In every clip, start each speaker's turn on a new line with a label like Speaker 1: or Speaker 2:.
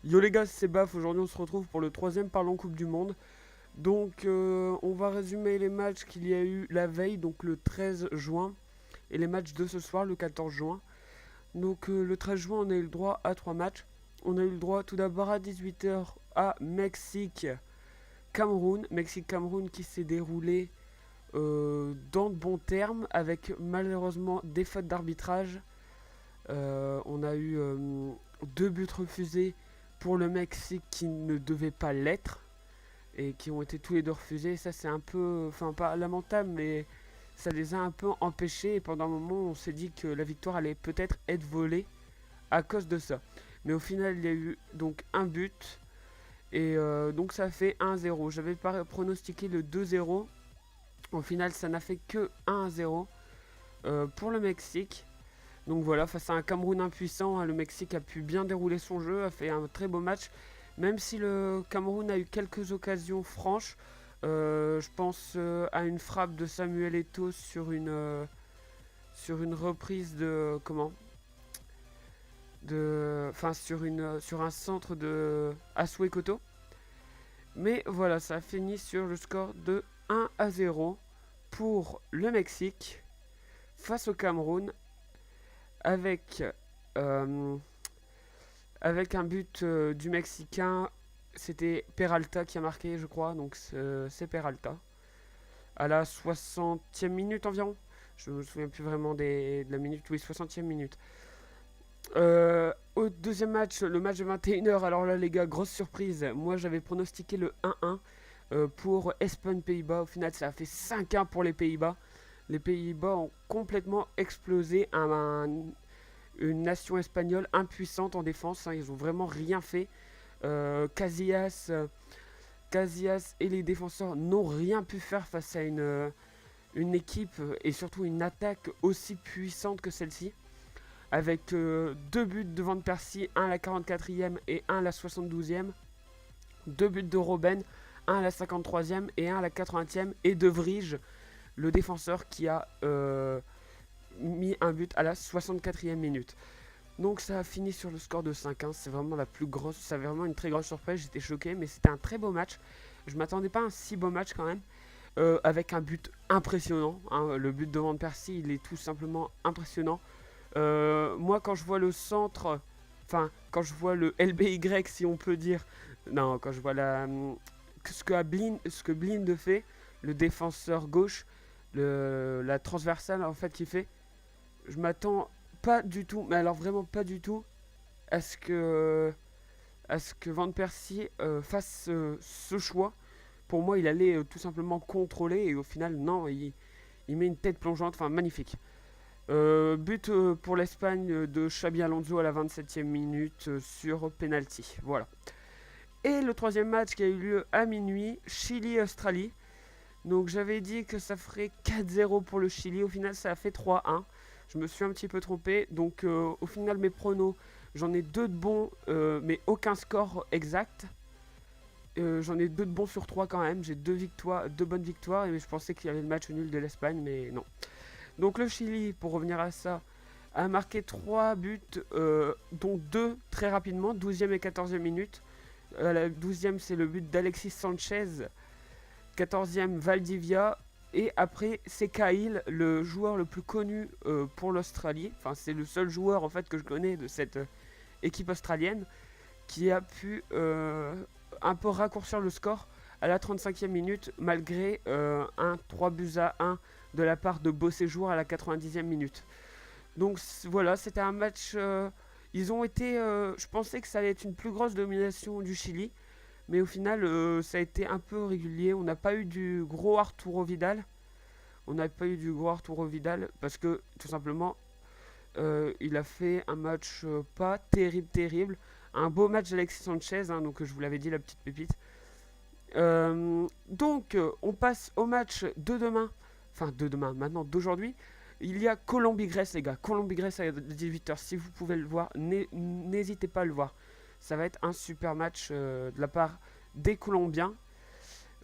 Speaker 1: Yo les gars, c'est Baf, aujourd'hui on se retrouve pour le troisième Parlons Coupe du Monde. Donc on va résumer les matchs qu'il y a eu la veille, donc le 13 juin, et les matchs de ce soir, le 14 juin. Donc le 13 juin, on a eu le droit à 3 matchs. On a eu le droit tout d'abord à 18 h à Mexique-Cameroun. Mexique-Cameroun qui s'est déroulé dans de bons termes, avec malheureusement des fautes d'arbitrage. On a eu 2 buts refusés pour le Mexique qui ne devaient pas l'être et qui ont été tous les deux refusés. Ça, c'est un peu, enfin, pas lamentable, mais ça les a un peu empêchés. Et pendant un moment, on s'est dit que la victoire allait peut-être être volée à cause de ça. Mais au final, il y a eu donc un but. Et donc, ça fait 1-0. J'avais pronostiqué le 2-0. Au final, ça n'a fait que 1-0 pour le Mexique. Donc voilà, face à un Cameroun impuissant, hein, le Mexique a pu bien dérouler son jeu, a fait un très beau match. Même si le Cameroun a eu quelques occasions franches, je pense à une frappe de Samuel Eto'o sur une reprise de comment de enfin sur un centre de Asue Koto. Mais voilà, ça a fini sur le score de 1-0 pour le Mexique face au Cameroun avec euh, avec un but du Mexicain. C'était Peralta qui a marqué, je crois, donc c'est Peralta. À la 60e minute environ. Je me souviens plus vraiment de la minute, oui, 60e minute. Au deuxième match, le match de 21 h, alors là les gars, grosse surprise. Moi j'avais pronostiqué le 1-1 pour Espagne-Pays-Bas. Au final ça a fait 5-1 pour les Pays-Bas. Les Pays-Bas ont complètement explosé une nation espagnole impuissante en défense, hein. Ils ont vraiment rien fait. Casillas, Casillas et les défenseurs n'ont rien pu faire face à une équipe et surtout une attaque aussi puissante que celle-ci. Avec 2 buts de Van Persie, un à la 44e et un à la 72e. 2 buts de Robben, un à la 53e et un à la 80e. Et De Vrij, le défenseur qui a mis un but à la 64e minute. Donc ça a fini sur le score de 5-1. C'est vraiment la plus grosse, c'est vraiment une très grosse surprise. J'étais choqué, mais c'était un très beau match. Je m'attendais pas à un si beau match quand même. Avec un but impressionnant, hein. Le but de Van Persie, il est tout simplement impressionnant. Moi, quand je vois le centre, enfin, quand je vois le LBY, si on peut dire, non, quand je vois ce que Blind fait, le défenseur gauche, la transversale en fait qu'il fait, je m'attends pas du tout, mais alors vraiment pas du tout, à ce que Van Persie fasse ce choix. Pour moi, il allait tout simplement contrôler et au final, non, il met une tête plongeante, enfin magnifique. But pour l'Espagne de Xabi Alonso à la 27e minute sur penalty. Voilà. Et le troisième match qui a eu lieu à minuit, Chili-Australie. Donc j'avais dit que ça ferait 4-0 pour le Chili. Au final, ça a fait 3-1. Je me suis un petit peu trompé. Donc au final, mes pronos, j'en ai deux de bons, mais aucun score exact. J'en ai deux de bons sur trois quand même. J'ai deux bonnes victoires. Et je pensais qu'il y avait le match nul de l'Espagne, mais non. Donc le Chili, pour revenir à ça, a marqué 3 buts, dont 2 très rapidement, 12e et 14e minute. La 12e, c'est le but d'Alexis Sanchez, 14e, Valdivia. Et après, c'est Cahill, le joueur le plus connu pour l'Australie. Enfin, c'est le seul joueur en fait que je connais de cette équipe australienne qui a pu un peu raccourcir le score à la 35e minute malgré un 3 buts à 1 de la part de Beau Séjour à la 90e minute. Donc voilà, c'était un match. Ils ont été. Je pensais que ça allait être une plus grosse domination du Chili, mais au final, ça a été un peu régulier. On n'a pas eu du gros Arturo Vidal. On n'a pas eu du gros Arturo Vidal parce que tout simplement, il a fait un match pas terrible, terrible. Un beau match d'Alexis Sanchez, hein, donc je vous l'avais dit, la petite pépite. Donc, on passe au match de demain. Enfin, de demain, maintenant, d'aujourd'hui. Il y a Colombie-Grèce, les gars. Colombie-Grèce à 18 h. Si vous pouvez le voir, n'hésitez pas à le voir. Ça va être un super match de la part des Colombiens.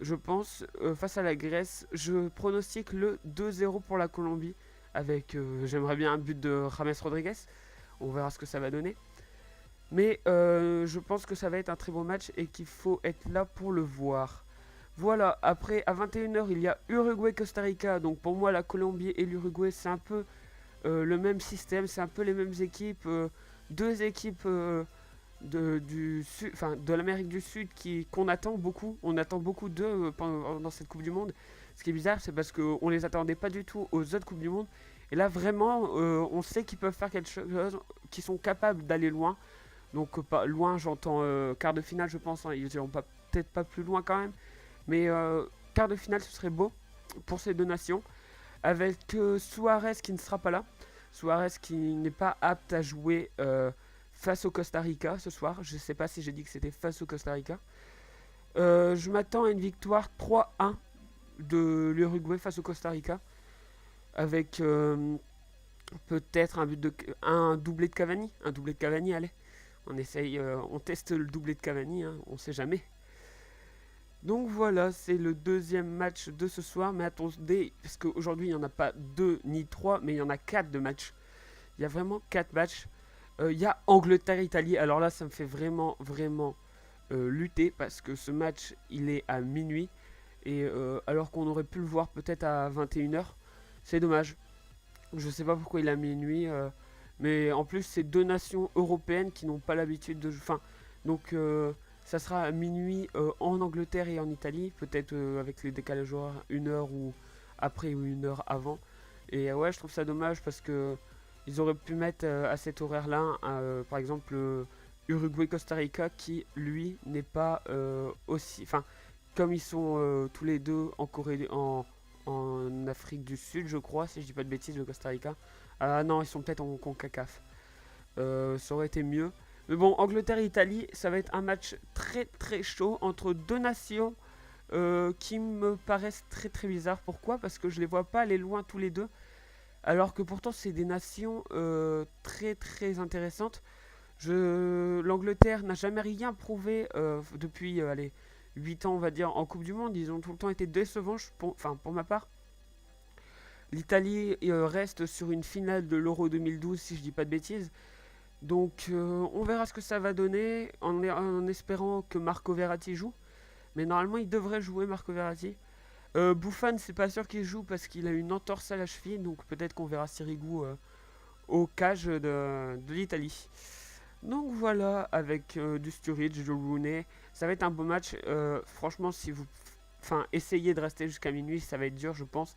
Speaker 1: Je pense, face à la Grèce, je pronostique le 2-0 pour la Colombie. Avec, j'aimerais bien un but de James Rodriguez. On verra ce que ça va donner. Mais je pense que ça va être un très bon match et qu'il faut être là pour le voir. Voilà, après à 21h il y a Uruguay-Costa Rica. Donc pour moi la Colombie et l'Uruguay c'est un peu le même système, c'est un peu les mêmes équipes. Deux équipes de l'Amérique du Sud qu'on attend beaucoup. On attend beaucoup d'eux dans cette Coupe du Monde. Ce qui est bizarre, c'est parce qu'on les attendait pas du tout aux autres Coupes du Monde. Et là, vraiment, on sait qu'ils peuvent faire quelque chose, qu'ils sont capables d'aller loin. Donc, pas loin, j'entends quart de finale, je pense. Hein, ils iront peut-être pas plus loin quand même. Mais quart de finale, ce serait beau pour ces deux nations. Avec Suarez qui ne sera pas là. Suarez qui n'est pas apte à jouer face au Costa Rica ce soir. Je ne sais pas si j'ai dit que c'était face au Costa Rica. Je m'attends à une victoire 3-1 de l'Uruguay face au Costa Rica. Avec peut-être un doublé de Cavani. Un doublé de Cavani, allez. On essaye, on teste le doublé de Cavani, hein, on sait jamais. Donc voilà, c'est le deuxième match de ce soir. Mais attendez, parce qu'aujourd'hui il n'y en a pas deux ni trois, mais il y en a quatre de matchs. Il y a vraiment quatre matchs. Il y a Angleterre-Italie. Alors là, ça me fait vraiment, vraiment lutter parce que ce match, il est à minuit. Et alors qu'on aurait pu le voir peut-être à 21h. C'est dommage. Je sais pas pourquoi il est à minuit. Mais en plus, c'est deux nations européennes qui n'ont pas l'habitude de jouer. Enfin, donc ça sera à minuit en Angleterre et en Italie. Peut-être avec les décalages horaires, une heure ou après ou une heure avant. Et ouais, je trouve ça dommage parce que ils auraient pu mettre à cet horaire-là, par exemple, Uruguay-Costa Rica, qui lui n'est pas aussi. Enfin, comme ils sont tous les deux en en Afrique du Sud, je crois, si je dis pas de bêtises, le Costa Rica. Ah non, ils sont peut-être en CONCACAF. Ça aurait été mieux. Mais bon, Angleterre-Italie, ça va être un match très très chaud entre deux nations qui me paraissent très très bizarres. Pourquoi? Parce que je les vois pas aller loin tous les deux. Alors que pourtant, c'est des nations très très intéressantes. L'Angleterre n'a jamais rien prouvé depuis allez, 8 ans, on va dire, en Coupe du Monde. Ils ont tout le temps été décevants, pour ma part. L'Italie reste sur une finale de l'Euro 2012, si je dis pas de bêtises. Donc, on verra ce que ça va donner en espérant que Marco Verratti joue. Mais normalement, il devrait jouer, Marco Verratti. Buffon, c'est pas sûr qu'il joue parce qu'il a une entorse à la cheville. Donc, peut-être qu'on verra Sirigu au cage de l'Italie. Donc voilà, avec du Sturridge, du Rooney, ça va être un beau match. Franchement, si vous essayez de rester jusqu'à minuit, ça va être dur, je pense.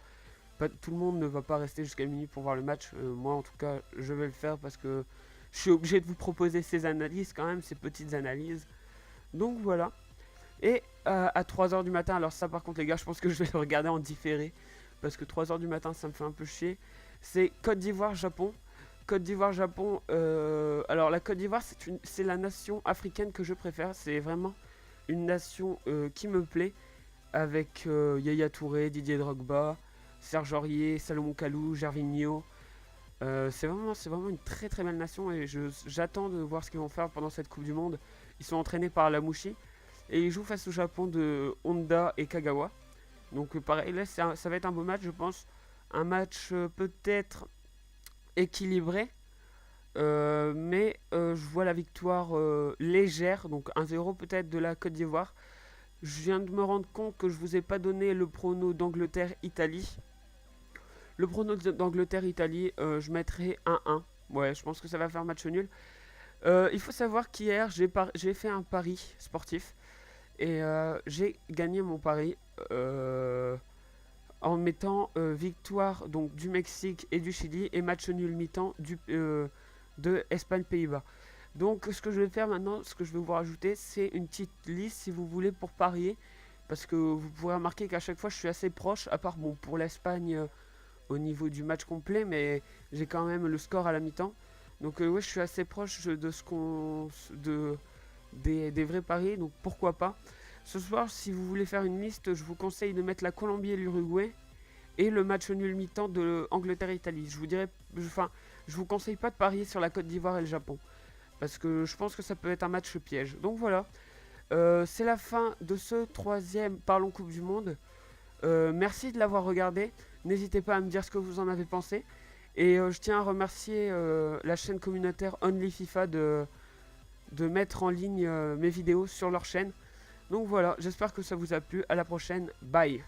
Speaker 1: Pas, tout le monde ne va pas rester jusqu'à minuit pour voir le match. Moi, en tout cas, je vais le faire parce que je suis obligé de vous proposer ces analyses quand même, ces petites analyses. Donc voilà. Et à 3h du matin, alors ça par contre les gars, je pense que je vais le regarder en différé. Parce que 3h du matin, ça me fait un peu chier. C'est Côte d'Ivoire-Japon. Côte d'Ivoire-Japon. Alors la Côte d'Ivoire, c'est la nation africaine que je préfère. C'est vraiment une nation qui me plaît. Avec Yaya Touré, Didier Drogba, Serge Aurier, Salomon Kalou, Gervinho. C'est vraiment une très très belle nation et j'attends de voir ce qu'ils vont faire pendant cette Coupe du Monde. Ils sont entraînés par Lamouchi et ils jouent face au Japon de Honda et Kagawa. Donc pareil, là ça va être un beau match, je pense. Un match peut-être équilibré, mais je vois la victoire légère, donc 1-0 peut-être de la Côte d'Ivoire. Je viens de me rendre compte que je vous ai pas donné le prono d'Angleterre-Italie. Le prono d'Angleterre-Italie, je mettrai 1-1. Ouais, je pense que ça va faire match nul. Il faut savoir qu'hier, j'ai fait un pari sportif. Et j'ai gagné mon pari en mettant victoire donc, du Mexique et du Chili et match nul mi-temps de Espagne-Pays-Bas. Donc ce que je vais faire maintenant, ce que je vais vous rajouter, c'est une petite liste si vous voulez pour parier. Parce que vous pourrez remarquer qu'à chaque fois je suis assez proche, à part bon, pour l'Espagne au niveau du match complet, mais j'ai quand même le score à la mi-temps. Donc ouais, je suis assez proche de des vrais paris, donc pourquoi pas. Ce soir, si vous voulez faire une liste, je vous conseille de mettre la Colombie et l'Uruguay et le match nul mi-temps de Angleterre-Italie. Je vous conseille pas de parier sur la Côte d'Ivoire et le Japon. Parce que je pense que ça peut être un match piège. Donc voilà. C'est la fin de ce troisième Parlons Coupe du Monde. Merci de l'avoir regardé. N'hésitez pas à me dire ce que vous en avez pensé. Et je tiens à remercier la chaîne communautaire Only FIFA de mettre en ligne mes vidéos sur leur chaîne. Donc voilà, j'espère que ça vous a plu. À la prochaine, bye.